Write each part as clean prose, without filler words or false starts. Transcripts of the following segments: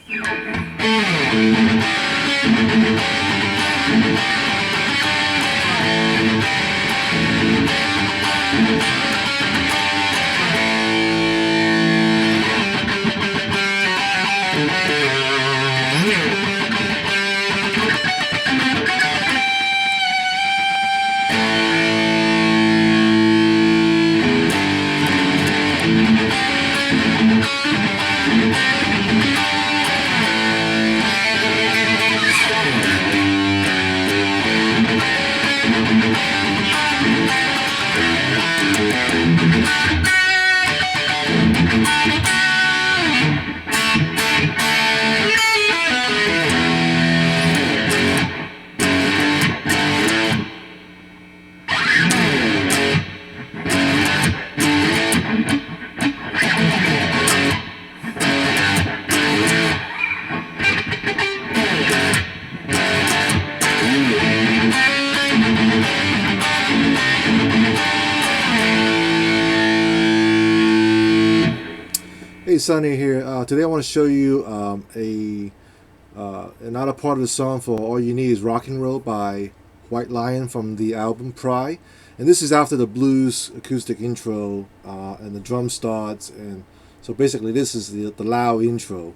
Hey, Sonny here. Today I want to show you another part of the song for All You Need Is Rock and Roll by White Lion from the album Pry. And this is after the blues acoustic intro and the drum starts. And so basically this is the loud intro,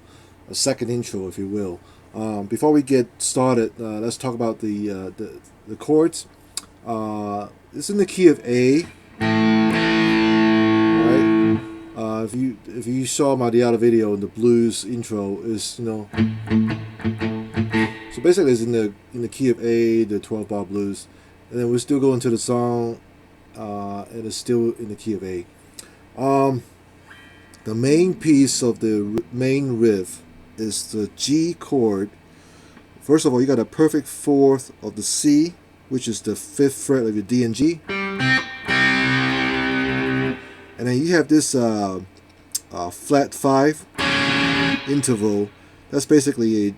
a second intro if you will. Before we get started, let's talk about the chords. It's in the key of A. If you saw the other video, the blues intro is so basically it's in the key of A, the 12-bar blues, and then we're still going to the song, and it's still in the key of A. The main piece of the main riff is the G chord. First of all, you got a perfect fourth of the C, which is the 5th fret of your D and G. And then you have this flat 5 interval. That's basically a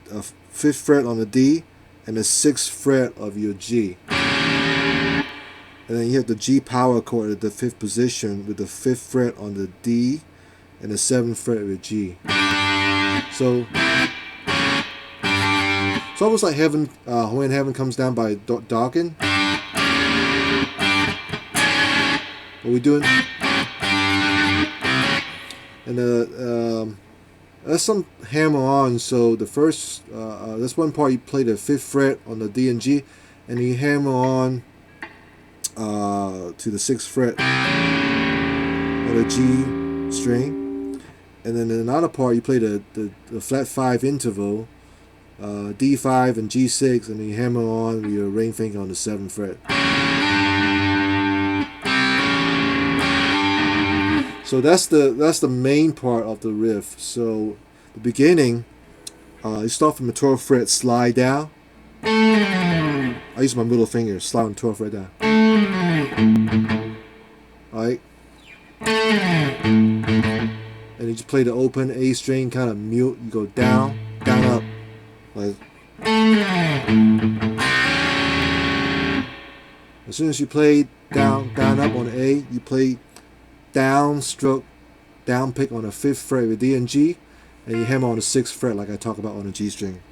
5th fret on the D and the 6th fret of your G. And then you have the G power chord at the 5th position with the 5th fret on the D and the 7th fret of your G. So it's almost like heaven, when heaven comes down by Dawkins. What we're doing. And that's some hammer on. So the first, that's one part you play the 5th fret on the D and G, and you hammer on to the 6th fret on the G string, and then in another part you play the flat 5 interval, D5 and G6, and then you hammer on with your ring finger on the 7th fret. So that's the main part of the riff. So the beginning, you start from the 12th fret, slide down. I use my middle finger, slide on the 12th fret down. Alright. And you just play the open A string, kind of mute. You go down, down, up. Like. As soon as you play down, down, up on A, you play down stroke, down pick on the 5th fret with D and G, and you hammer on the 6th fret like I talk about on the G string.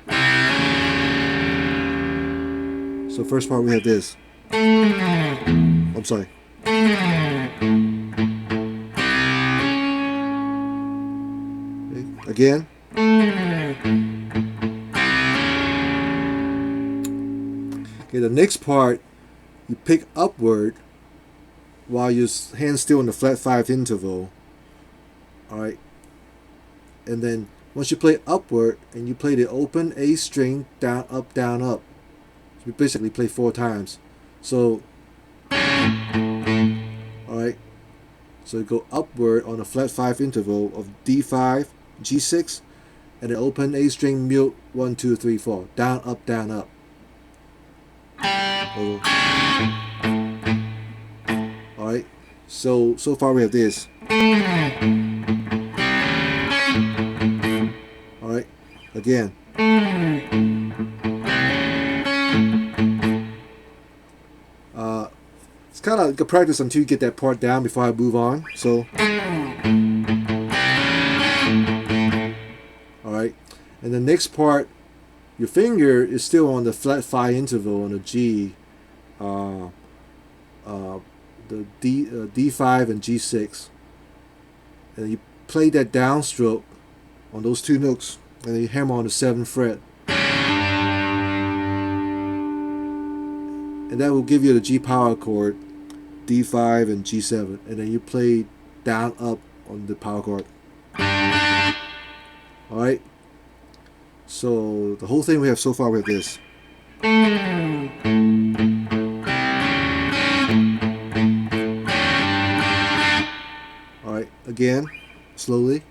So first part we have this. I'm sorry. Okay. Again. Okay, the next part you pick upward while your hand's still in the flat 5 interval. Alright. And then once you play upward and you play the open A string, down, up, down, up. So you basically play 4 times. So alright. So you go upward on the flat 5 interval of D5, G6, and the open A string mute 1, 2, 3, 4. Down, up, down, up. Alright, so far we have this. Alright, again. It's kind of like a practice until you get that part down before I move on. So, alright, And the next part, your finger is still on the flat 5 interval on the G, the D5 and G6. And you play that downstroke on those two notes, and then you hammer on the 7th fret. And that will give you the G power chord, D5 and G7. And then you play down up on the power chord. Alright? So the whole thing we have so far, we have this. Alright, again, slowly.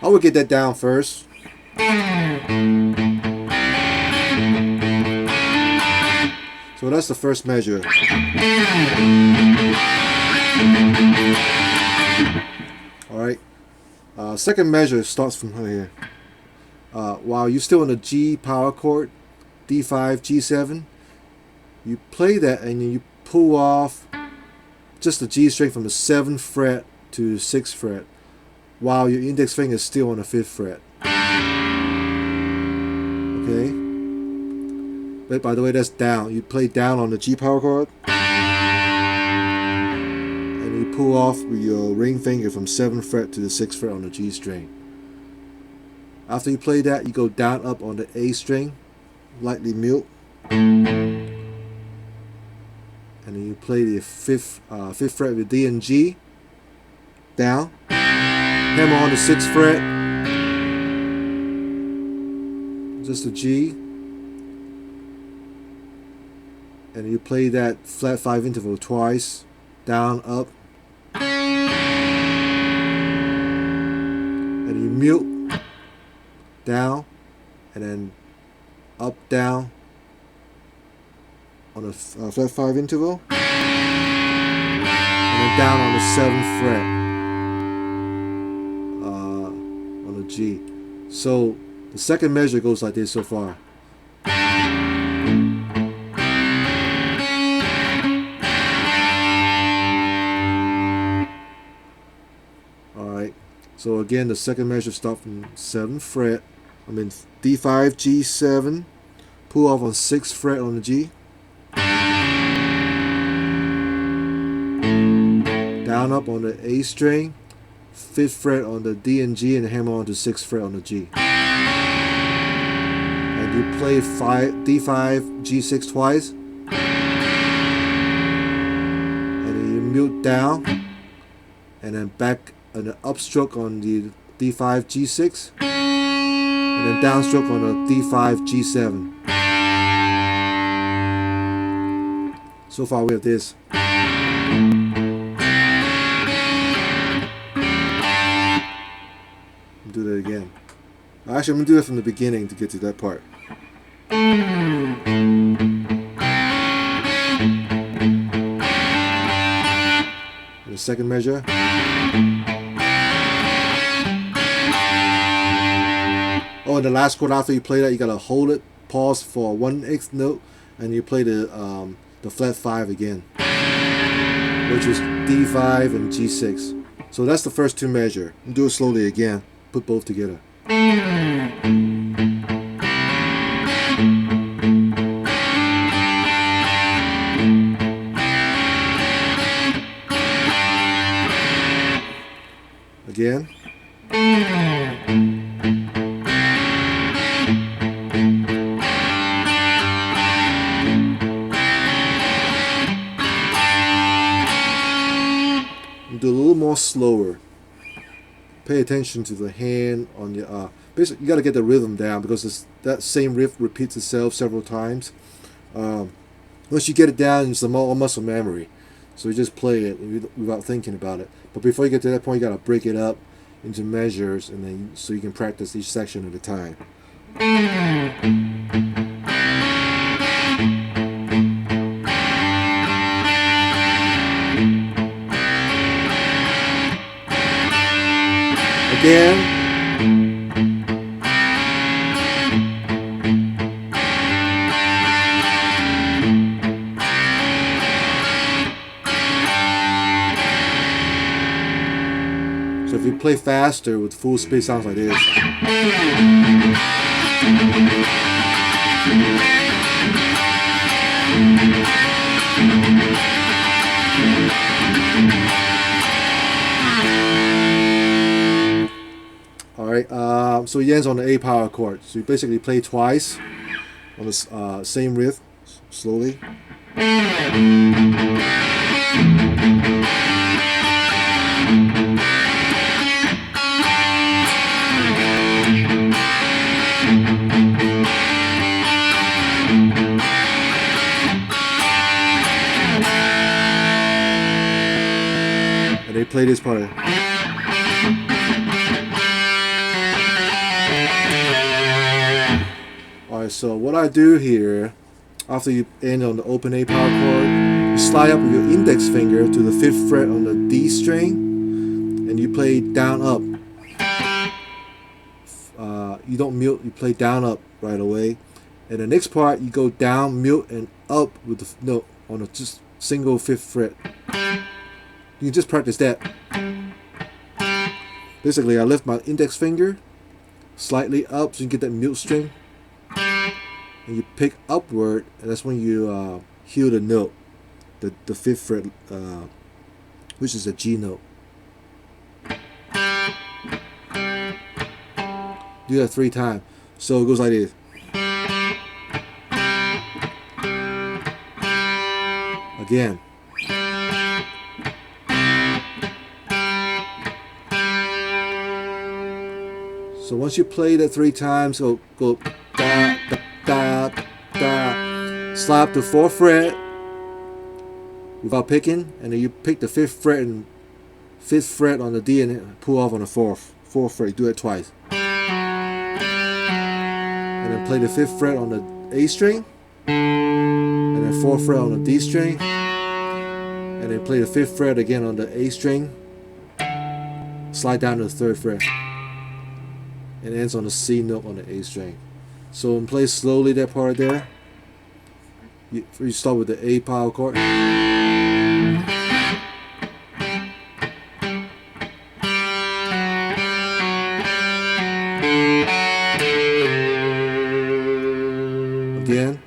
I will get that down first. So that's the first measure. Alright. Second measure starts from here. While you're still in the G power chord, D5, G7, you play that and then you pull off just the G string from the 7th fret to the 6th fret, while your index finger is still on the 5th fret. Okay? But by the way, that's down. You play down on the G power chord, and you pull off with your ring finger from 7th fret to the 6th fret on the G string. After you play that, you go down up on the A string, lightly mute, and then you play the 5th fret with D and G, down, hammer on the 6th fret, just the G, and you play that flat 5 interval twice, down, up, and you mute, down, and then up, down on the flat 5 interval, and then down on the 7th fret on the G. So the second measure goes like this so far. Alright, so again the second measure starts from 7th fret, D5, G7, pull off on 6th fret on the G, down up on the A string, 5th fret on the D and G, and hammer on the 6th fret on the G. And you play D5, G6 twice, and then you mute down, and then back an upstroke on the D5, G6, and then downstroke on the D5, G7. So far we have this. Do that again. Actually, I'm going to do it from the beginning to get to that part. And the second measure. Oh, and the last chord after you play that, you gotta hold it, pause for 1/8 note, and you play the flat 5 again, which is D5 and G6. So that's the first two measures. Do it slowly again. Put both together. Again. Do a little more slower. Pay attention to the hand on your basically you got to get the rhythm down, because that same riff repeats itself several times. Once you get it down, it's all muscle memory, so you just play it without thinking about it. But before you get to that point, you got to break it up into measures, and then so you can practice each section at a time. Again. play faster with full speed, sounds like this. Alright, so it ends on the A power chord. So you basically play twice on the same riff, slowly. And they play this part. Alright, so what I do here, after you end on the open A power chord, you slide up with your index finger to the 5th fret on the D string, and you play down up. You don't mute, you play down up right away. And the next part, you go down, mute, and up with the note on a just single 5th fret. You can just practice that. Basically, I lift my index finger slightly up so you get that mute string, and you pick upward, and that's when you hear the note, the 5th fret, which is a G note. Do that 3 times. So it goes like this. Again. So once you play that 3 times, go da da da da. Slide to 4th fret without picking, and then you pick the 5th fret and 5th fret on the D and pull off on the 4th fret. You do it twice. And then play the 5th fret on the A string, and then 4th fret on the D string, and then play the 5th fret again on the A string, slide down to the 3rd fret, and ends on the C note on the A string. So play slowly that part there. You start with the A power chord. Again.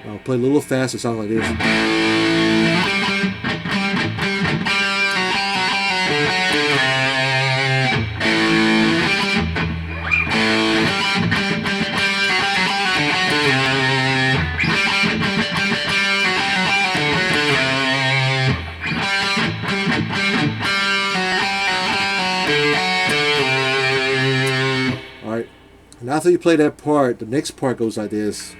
I'll play a little faster, sounds like this. Alright, and after you play that part, the next part goes like this.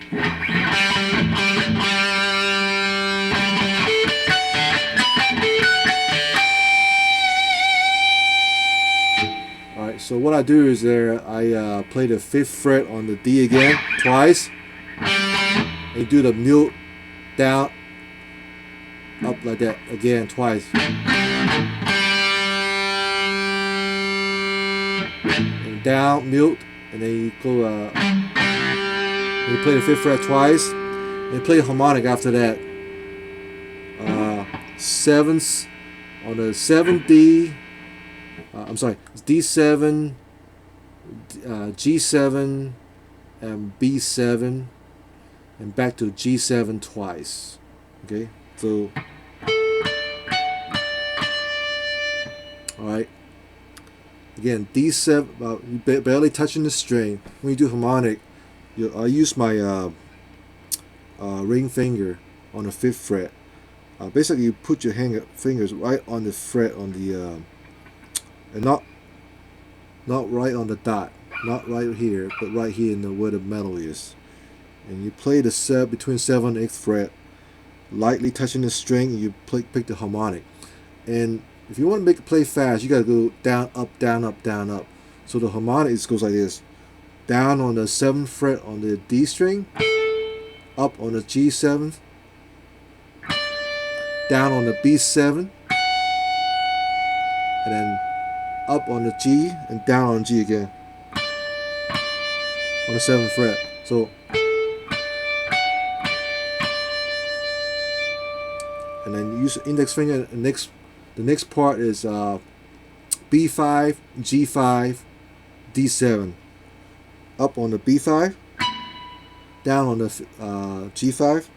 Alright, so what I do is I play the 5th fret on the D again, twice. And you do the mute, down, up like that, again, twice. And down, mute, and then you go, you play the 5th fret twice, and you play a harmonic after that. 7s on the 7D, I'm sorry, D7, G7, and B7, and back to G7 twice. Okay, so, alright. Again, D7, you barely touching the string. When you do harmonic, I use my ring finger on the 5th fret. Basically, you put your fingers right on the fret on the, and not right on the dot, not right here, but right here in where the metal is. And you play the between 7th and 8th fret, lightly touching the string, and you pick the harmonic. And if you want to make it play fast, you got to go down, up, down, up, down, up. So the harmonic goes like this: down on the 7th fret on the D string, up on the G7, down on the B7, and then up on the G and down on G again on the 7th fret. So, and then use the index finger. The next part is B5, G5, D7. Up on the B5, down on the G5,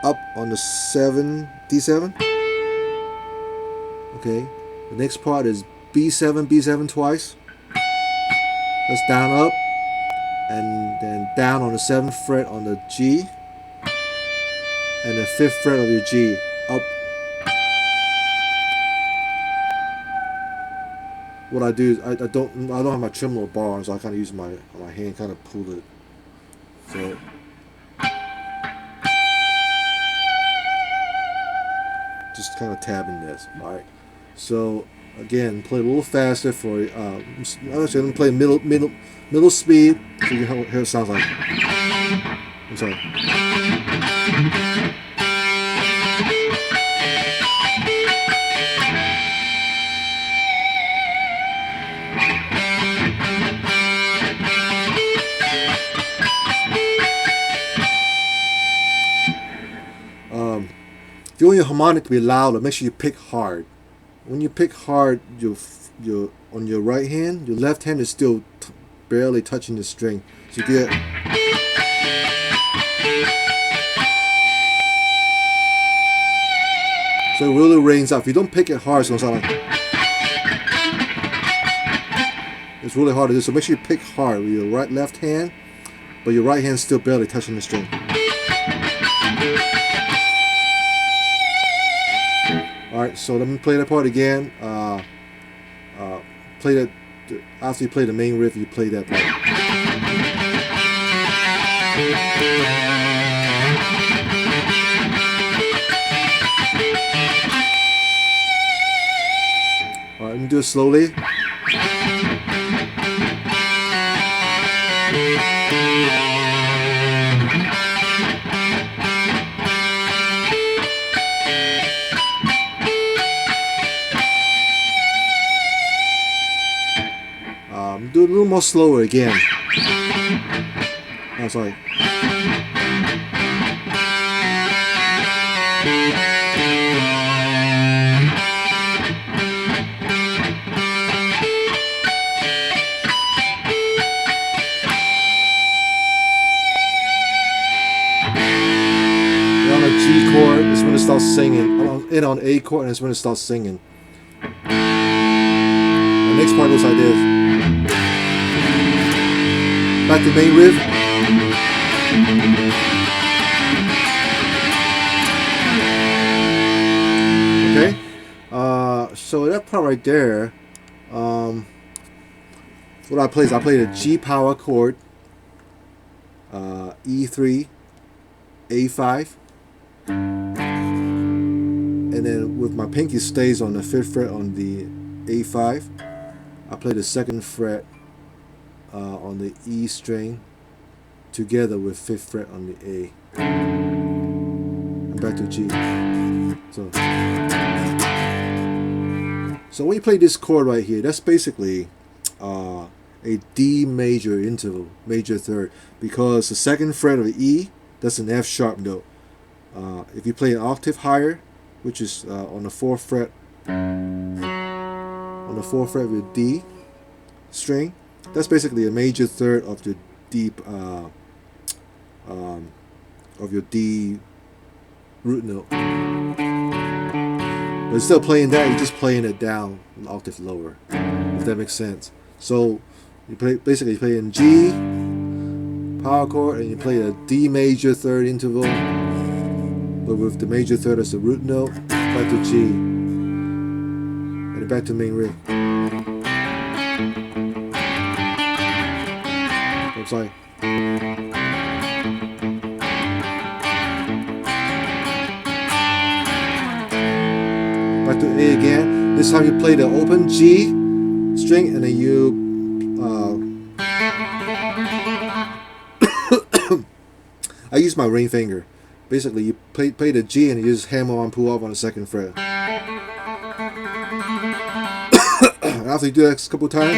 up on the 7, D7. Okay, the next part is B7, B7 twice. That's down, up, and then down on the 7th fret on the G, and the 5th fret of your G, up. What I do is I don't have my tremolo bar, so I kind of use my hand, kind of pull it. So just kind of tabbing this. All right. So again, play a little faster for. Actually, let me play middle speed, so you hear what it sounds like. I'm sorry. If you want your harmonic to be louder, make sure you pick hard. When you pick hard, you're on your right hand, your left hand is still barely touching the string. So you get. So it really rains out. If you don't pick it hard, it's gonna sound like. It's really hard to do. So make sure you pick hard with your left hand, but your right hand's still barely touching the string. Alright, so let me play that part again. Play that after you play the main riff, you play that part. Alright, let me do it slowly. Do it a little more slower again. Oh, sorry. You're on a G chord, it's when it starts singing. And on A chord, and it's when it starts singing. The next part goes like this. Back to main riff. Okay. So that part right there. What I play is I play the G power chord, E3, A5, and then with my pinky stays on the 5th fret on the A5. I play the 2nd fret on the E string together with 5th fret on the A, and back to G. So when you play this chord right here, that's basically a D major interval, major third, because the 2nd fret of the E, that's an F sharp note. If you play an octave higher, which is on the 4th fret, on the 4th fret of your D string, that's basically a major third of your D root note. But instead of playing that, you're just playing it down an octave lower, if that makes sense. So you basically play in G power chord, and you play a D major third interval, but with the major third as the root note, back to G, and then back to main riff. I'm sorry. Back to A again. This time you play the open G string, and then you I use my ring finger. Basically, you play the G and you just hammer on, pull off on the 2nd fret. After you do that a couple times,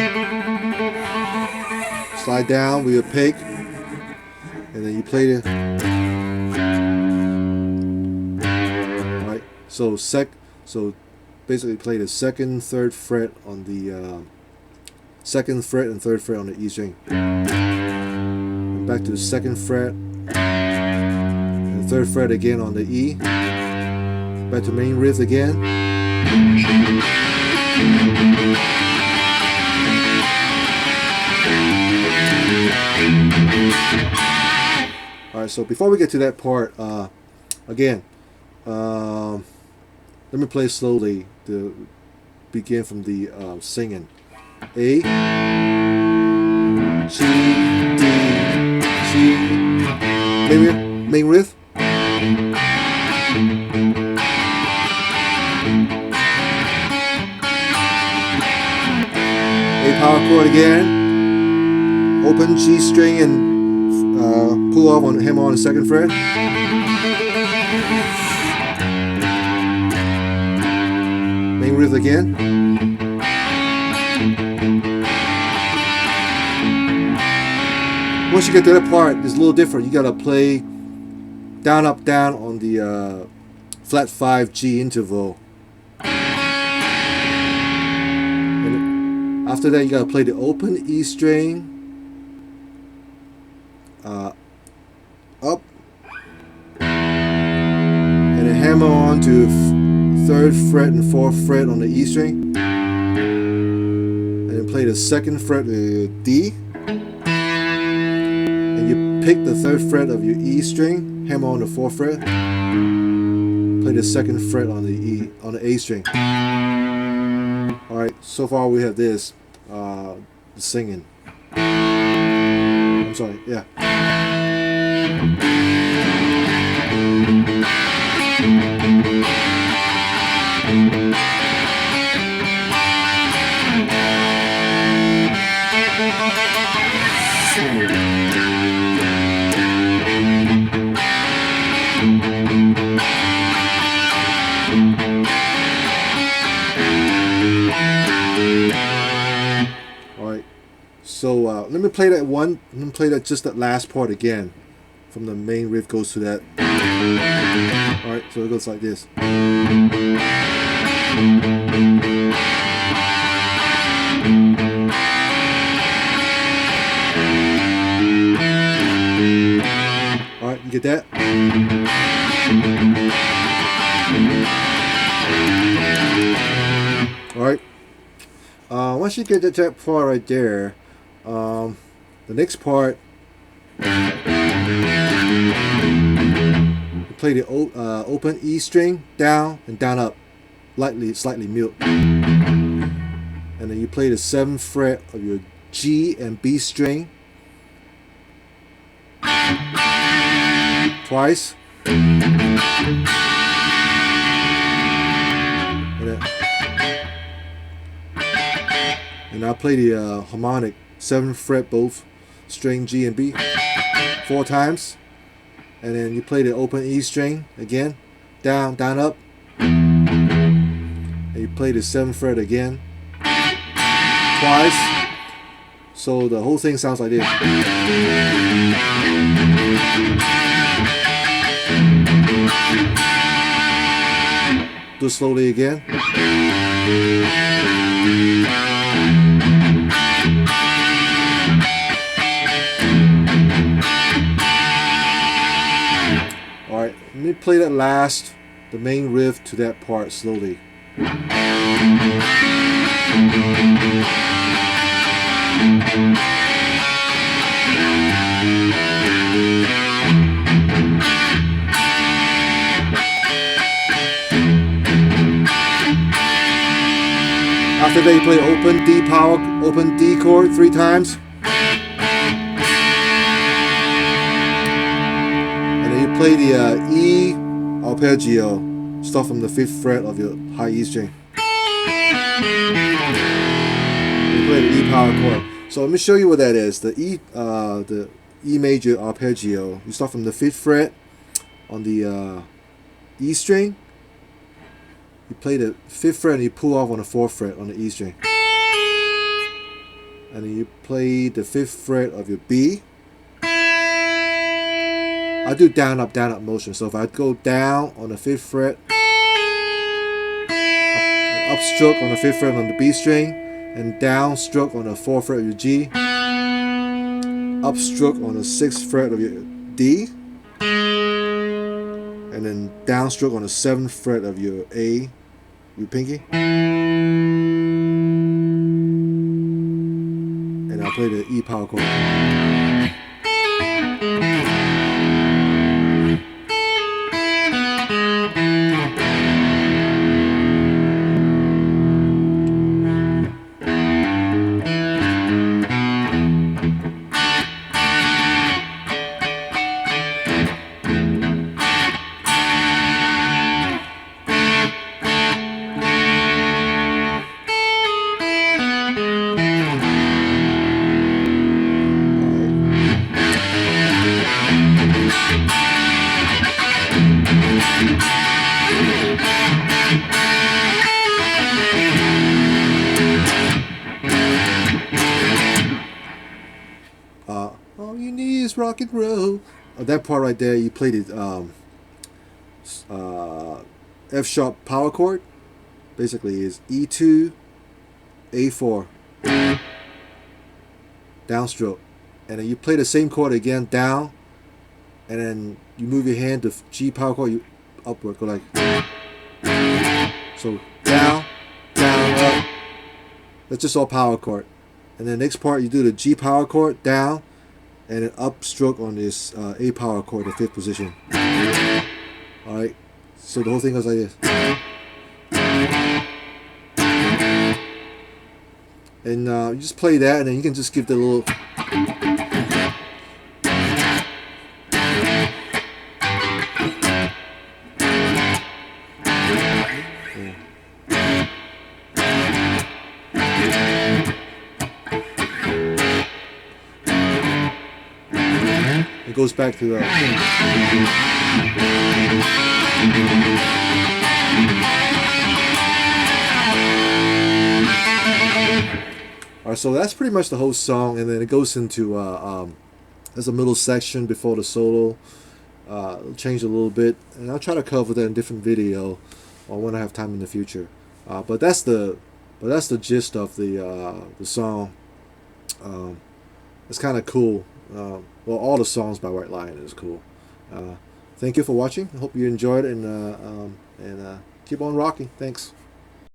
slide down with your pick, and then you play the. Alright, so basically play the second, third fret on the second fret and third fret on the E string. And back to the second fret, and the third fret again on the E. Back to main riff again. Alright, so before we get to that part, again, let me play slowly to begin from the singing. A, G, D, G, main riff. A power chord again. Open G string and pull off on hammer on the second fret. Main riff again. Once you get to that part, it's a little different. You gotta play down, up, down on the flat 5 G interval. And after that, you gotta play the open E string, up, and then hammer on to third fret and fourth fret on the E string, and then play the second fret D, and you pick the third fret of your E string, hammer on the fourth fret, play the second fret on the A string. All right, so far we have this, the singing. I'm sorry, yeah. Alright, so let me play that one. Let me play that just that last part again. From the main riff goes to that. Alright, so it goes like this. Alright, you get that? Alright. Once you get that part right there, the next part, you play the open E string down and down up, slightly mute, and then you play the 7th fret of your G and B string twice, and I play the harmonic 7th fret both string G and B 4 times, and then you play the open E string again, down, down, up, and you play the 7th fret again twice, so the whole thing sounds like this. Do it slowly again. Alright, let me play that last, the main riff to that part slowly. After that, you play open D power, open D chord 3 times. And then you play the E arpeggio, start from the 5th fret of your high E string. You play the E power chord. So let me show you what that is. The E major arpeggio. You start from the 5th fret on the E string. You play the 5th fret and you pull off on the 4th fret on the E string. and then you play the 5th fret of your B. I do down up motion. So if I go down on the 5th fret, up stroke on the 5th fret on the B string, and down stroke on the 4th fret of your G, up stroke on the 6th fret of your D, and then down stroke on the 7th fret of your A, your pinky, and I'll play the E power chord. All you need is rock and roll. That part right there, you played it F sharp power chord. Basically, is E2, A4, downstroke, and then you play the same chord again down, and then you move your hand to G power chord, you upward, go like so, down, down, up. That's just all power chord. And then next part, you do the G power chord down, and then up stroke on this A power chord, the 5th position. All right, so the whole thing goes like this. And you just play that, and then you can just give the little. It goes back to the. Alright, so that's pretty much the whole song, and then it goes into there's a middle section before the solo. It'll change a little bit, and I'll try to cover that in a different video or when I have time in the future. But that's the gist of the song. It's kind of cool. Well, all the songs by White Lion is cool. Thank you for watching. I hope you enjoyed it, and keep on rocking. Thanks.